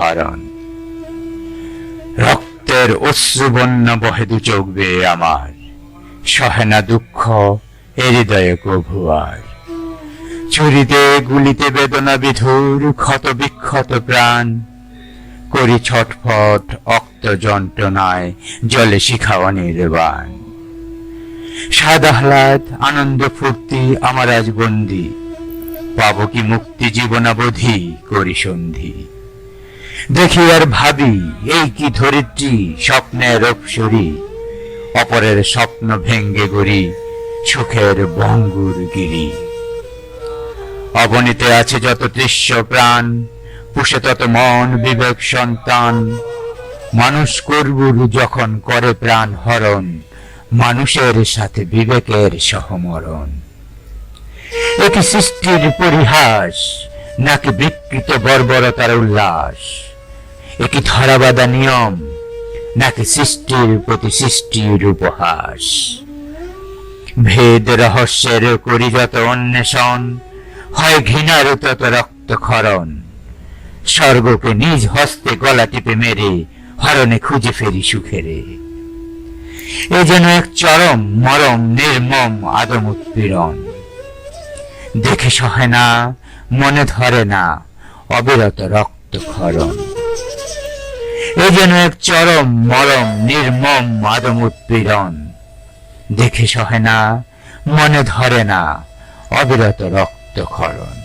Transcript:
হরণ। রক্তের অশ্রুবন্যা বহে দু চোখ বেয়ে আমার, সহে না দুঃখ এ হৃদয়ে কভু আর। ছুরিতে গুলিতে বেদনা বিধুর ক্ষত বিক্ষত প্রাণ, করি ছটফট অক্ত যন্ত্রণায় জলে শিখা অনির্বাণ। সাদ আহ্লাদ আনন্দ ফুর্তি আমার আজ বন্দি, পাবো কি মুক্তি জীবনাবধি করি সন্ধি। দেখি আর ভাবি এই কি ধরিত্রী স্বপ্নের অপসরী, অপরের স্বপ্ন ভেঙ্গে গড়ি সুখের ভঙ্গুর গিরি। অবনীতে আছে যত দৃশ্য প্রাণ, পুষে তত মন বিবেক সন্তান। মানুষ করবুর যখন করে প্রাণ হরণ, মানুষের সাথে বিবেকের সহমরণ। একি সৃষ্টির পরিহাস, নাকি বিকৃত বর্বরতার উল্লাস? একি ধরাবাধা নিয়ম, নাকি সৃষ্টির প্রতি সৃষ্টির উপহাস? ভেদ রহস্যের করি যত অন্বেষণ, হয় ঘৃণার তত রক্তক্ষরণ। স্বর্গকে নিজ হস্তে গলা টিপে মেরে হরণে খুঁজে ফেরি সুখেরে। এ যেন এক চরম মরম নির্মম আদম উৎপীড়ন। দেখে সহে না, মনে ধরে না, অবিরত রক্তক্ষরণ। এ যেন এক চরম মরম নির্মম আদম উৎপীড়ন। দেখে সহে না, মনে ধরে না, অবিরত রক্তক্ষরণ।